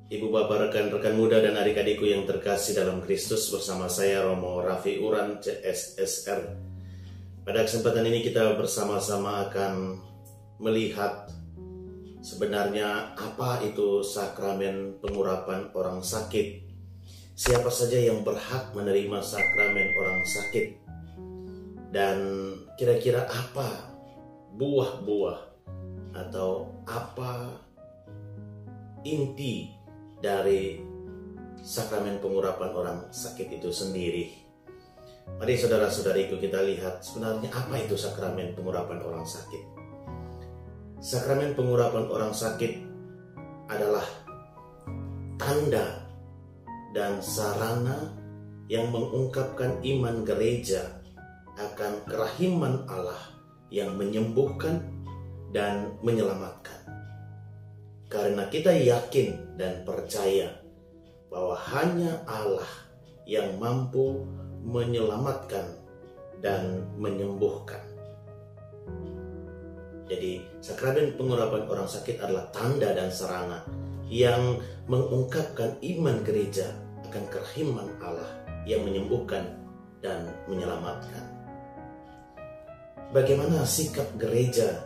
Ibu bapak, rekan-rekan muda dan adik-adikku yang terkasih dalam Kristus, bersama saya Romo Raffi Uran CSSR. Pada kesempatan ini kita bersama-sama akan melihat sebenarnya apa itu sakramen pengurapan orang sakit. Siapa saja yang berhak menerima sakramen orang sakit, dan kira-kira apa buah-buah atau apa inti dari sakramen pengurapan orang sakit itu sendiri. Mari saudara-saudariku kita lihat sebenarnya apa itu sakramen pengurapan orang sakit. Sakramen pengurapan orang sakit adalah tanda dan sarana yang mengungkapkan iman gereja akan kerahiman Allah yang menyembuhkan dan menyelamatkan. Karena kita yakin dan percaya bahwa hanya Allah yang mampu menyelamatkan dan menyembuhkan. Jadi sakramen pengurapan orang sakit adalah tanda dan sarana yang mengungkapkan iman gereja akan kerahiman Allah yang menyembuhkan dan menyelamatkan. Bagaimana sikap gereja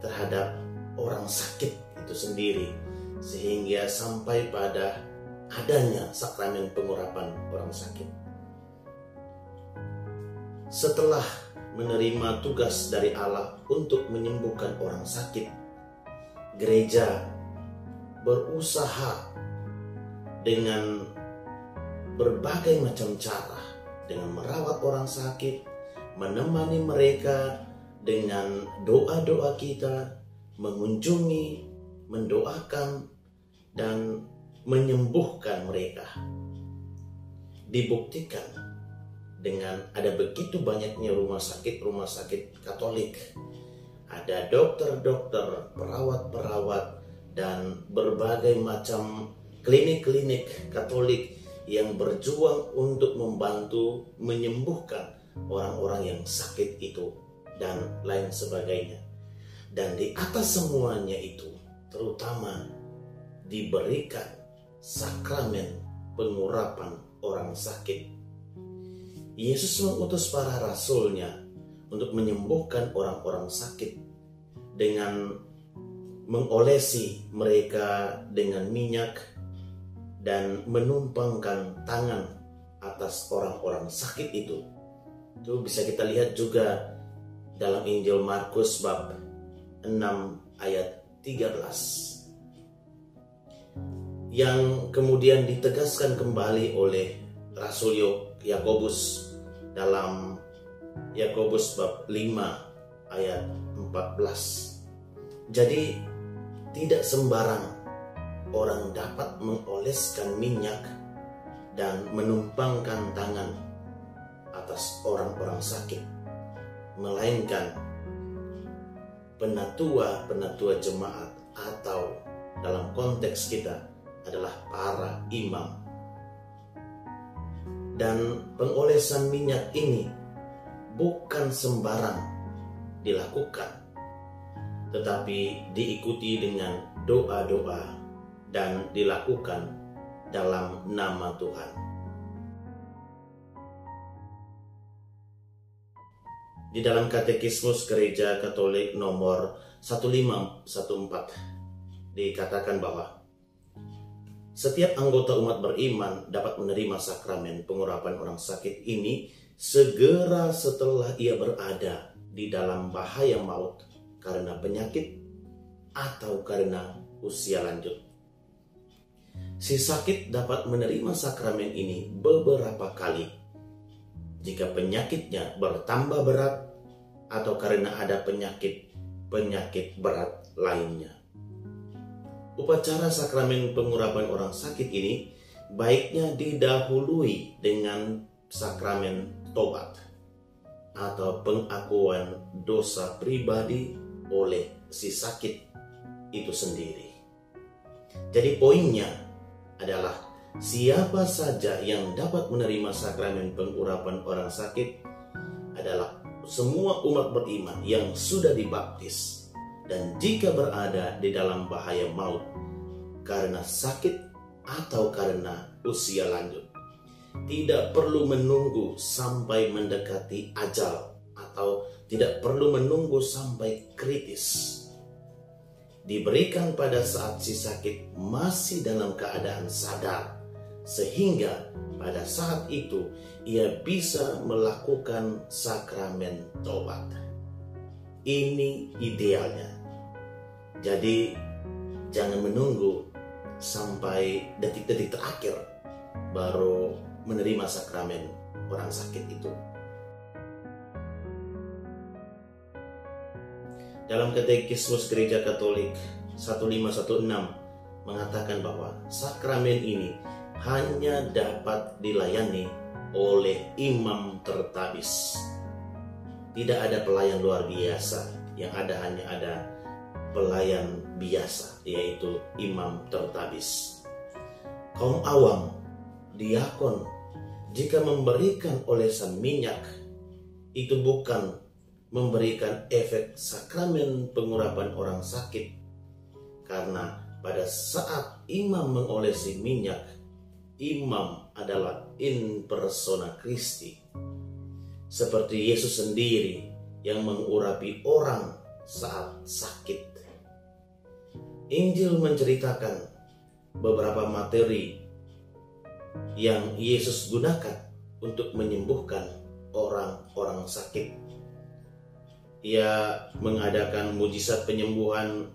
terhadap orang sakit itu sendiri sehingga sampai pada adanya sakramen pengurapan orang sakit? Setelah menerima tugas dari Allah untuk menyembuhkan orang sakit, gereja berusaha dengan berbagai macam cara dengan merawat orang sakit, menemani mereka dengan doa-doa kita, mengunjungi, mendoakan, dan menyembuhkan mereka. Dibuktikan dengan ada begitu banyaknya rumah sakit Katolik, ada dokter-dokter, perawat-perawat, dan berbagai macam klinik-klinik Katolik yang berjuang untuk membantu menyembuhkan orang-orang yang sakit itu dan lain sebagainya. Dan di atas semuanya itu terutama diberikan sakramen pengurapan orang sakit. Yesus mengutus para rasulnya untuk menyembuhkan orang-orang sakit dengan mengolesi mereka dengan minyak dan menumpangkan tangan atas orang-orang sakit itu. Itu bisa kita lihat juga dalam Injil Markus bab 6 ayat 13, yang kemudian ditegaskan kembali oleh Rasul Yakobus dalam Yakobus bab 5 ayat 14. Jadi tidak sembarang orang dapat mengoleskan minyak dan menumpangkan tangan atas orang-orang sakit, melainkan penatua jemaat, atau dalam konteks kita adalah para imam. Dan pengolesan minyak ini bukan sembarang dilakukan, tetapi diikuti dengan doa-doa dan dilakukan dalam nama Tuhan. Di dalam Katekismus Gereja Katolik nomor 1514 dikatakan bahwa setiap anggota umat beriman dapat menerima sakramen pengurapan orang sakit ini segera setelah ia berada di dalam bahaya maut karena penyakit atau karena usia lanjut. Si sakit dapat menerima sakramen ini beberapa kali jika penyakitnya bertambah berat atau karena ada penyakit berat lainnya. Upacara sakramen pengurapan orang sakit ini baiknya didahului dengan sakramen tobat atau pengakuan dosa pribadi oleh si sakit itu sendiri. Jadi poinnya adalah siapa saja yang dapat menerima sakramen pengurapan orang sakit adalah semua umat beriman yang sudah dibaptis dan jika berada di dalam bahaya maut karena sakit atau karena usia lanjut. Tidak perlu menunggu sampai mendekati ajal atau tidak perlu menunggu sampai kritis. Diberikan pada saat si sakit masih dalam keadaan sadar, sehingga pada saat itu ia bisa melakukan sakramen tobat. Ini idealnya. Jadi jangan menunggu sampai detik-detik terakhir baru menerima sakramen orang sakit itu. Dalam Katekismus Gereja Katolik 1516 mengatakan bahwa sakramen ini hanya dapat dilayani oleh imam tertabis. Tidak ada pelayan luar biasa, yang hanya ada pelayan biasa, yaitu imam tertabis. Kaum awam, diakon, jika memberikan olesan minyak, itu bukan memberikan efek sakramen pengurapan orang sakit, karena pada saat imam mengolesi minyak, imam adalah in persona Christi, seperti Yesus sendiri yang mengurapi orang saat sakit. Injil menceritakan beberapa materi yang Yesus gunakan untuk menyembuhkan orang-orang sakit. Ia mengadakan mujizat penyembuhan,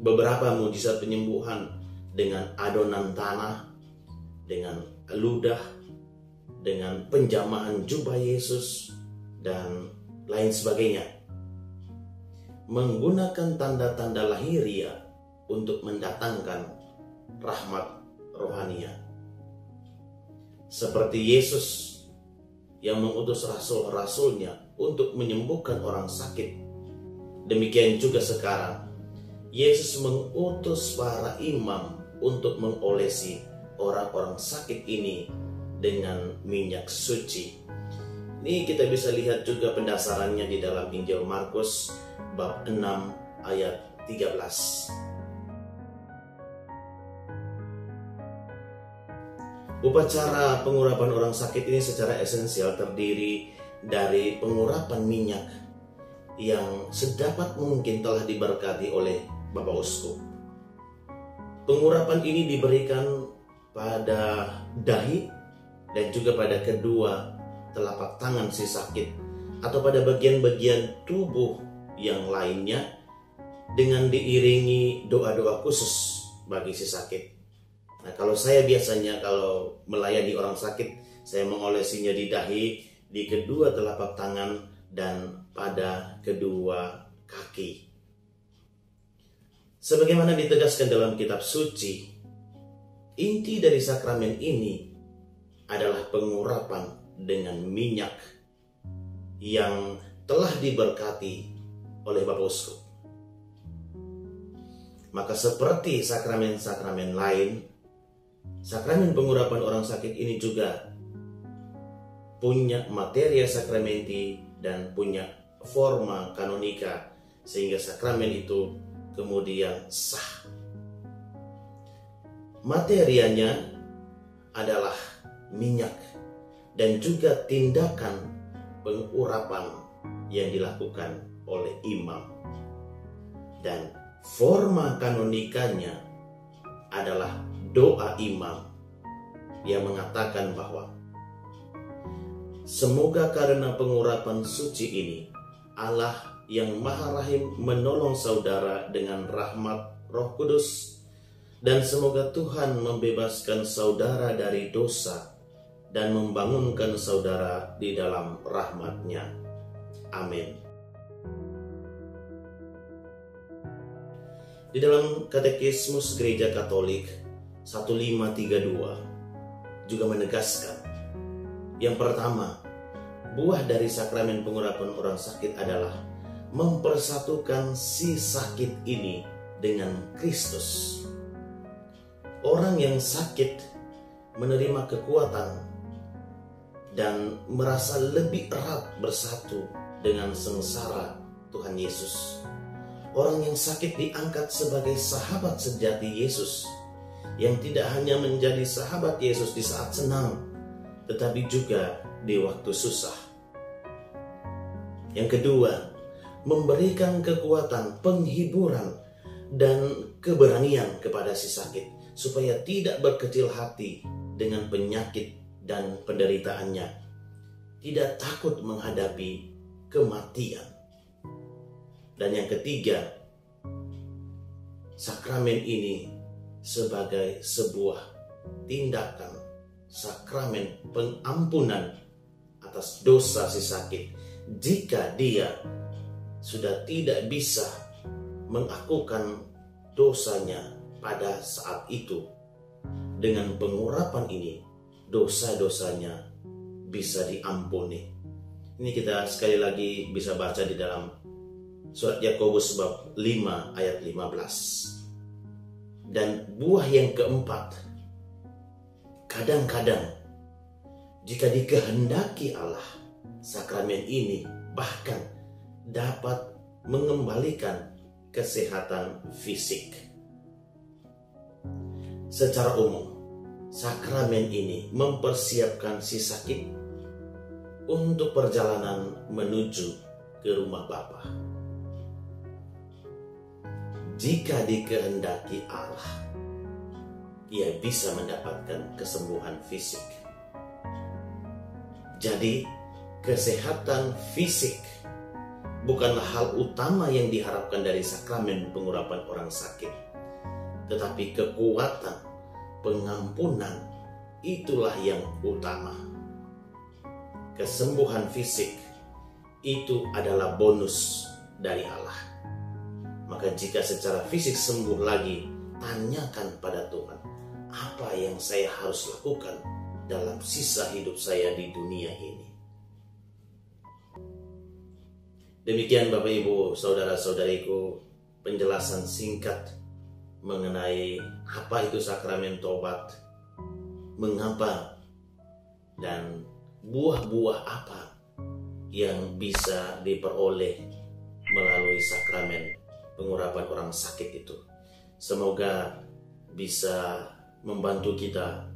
beberapa mujizat penyembuhan dengan adonan tanah, dengan ludah, dengan penjamaan jubah Yesus, dan lain sebagainya. Menggunakan tanda-tanda lahiriah untuk mendatangkan rahmat rohania. Seperti Yesus yang mengutus rasul-rasulnya untuk menyembuhkan orang sakit, demikian juga sekarang Yesus mengutus para imam untuk mengolesi orang-orang sakit ini dengan minyak suci. Ini kita bisa lihat juga pendasarannya di dalam Injil Markus bab 6 ayat 13. Upacara pengurapan orang sakit ini secara esensial terdiri dari pengurapan minyak yang sedapat mungkin telah diberkati oleh Bapak Uskup. Pengurapan ini diberikan pada dahi dan juga pada kedua telapak tangan si sakit, atau pada bagian-bagian tubuh yang lainnya, dengan diiringi doa-doa khusus bagi si sakit. Nah, kalau saya biasanya kalau melayani orang sakit, saya mengolesinya di dahi, di kedua telapak tangan, dan pada kedua kaki. Sebagaimana ditegaskan dalam kitab suci, inti dari sakramen ini adalah pengurapan dengan minyak yang telah diberkati oleh Bapak Uskup. Maka seperti sakramen-sakramen lain, sakramen pengurapan orang sakit ini juga punya materia sakramenti dan punya forma kanonika, sehingga sakramen itu kemudian sah. Materianya adalah minyak dan juga tindakan pengurapan yang dilakukan oleh imam. Dan forma kanonikanya adalah doa imam yang mengatakan bahwa semoga karena pengurapan suci ini Allah yang Maha Rahim menolong saudara dengan rahmat Roh Kudus, dan semoga Tuhan membebaskan saudara dari dosa dan membangunkan saudara di dalam rahmat-Nya. Amin. Di dalam Katekismus Gereja Katolik 1532 juga menegaskan, yang pertama, buah dari sakramen pengurapan orang sakit adalah mempersatukan si sakit ini dengan Kristus. Orang yang sakit menerima kekuatan dan merasa lebih erat bersatu dengan sengsara Tuhan Yesus. Orang yang sakit diangkat sebagai sahabat sejati Yesus, yang tidak hanya menjadi sahabat Yesus di saat senang, tetapi juga di waktu susah. Yang kedua, memberikan kekuatan, penghiburan, dan keberanian kepada si sakit, supaya tidak berkecil hati dengan penyakit dan penderitaannya, tidak takut menghadapi kematian. Dan yang ketiga, sakramen ini sebagai sebuah tindakan, sakramen pengampunan atas dosa si sakit. Jika dia sudah tidak bisa mengakukan dosanya pada saat itu, dengan pengurapan ini dosa-dosanya bisa diampuni. Ini kita sekali lagi bisa baca di dalam surat Yakobus bab 5 ayat 15. Dan buah yang keempat, kadang-kadang jika dikehendaki Allah, sakramen ini bahkan dapat mengembalikan kesehatan fisik. Secara umum, sakramen ini mempersiapkan si sakit untuk perjalanan menuju ke rumah Bapa. Jika dikehendaki Allah, ia bisa mendapatkan kesembuhan fisik. Jadi, kesehatan fisik bukanlah hal utama yang diharapkan dari sakramen pengurapan orang sakit, tetapi kekuatan pengampunan itulah yang utama. Kesembuhan fisik itu adalah bonus dari Allah. Maka jika secara fisik sembuh lagi, tanyakan pada Tuhan, apa yang saya harus lakukan dalam sisa hidup saya di dunia ini. Demikian Bapak Ibu, saudara-saudariku, penjelasan singkat mengenai apa itu sakramen tobat, mengapa, dan buah-buah apa yang bisa diperoleh melalui sakramen pengurapan orang sakit itu. Semoga bisa membantu kita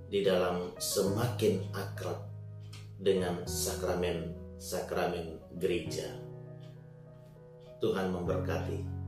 di dalam semakin akrab dengan sakramen-sakramen gereja. Tuhan memberkati.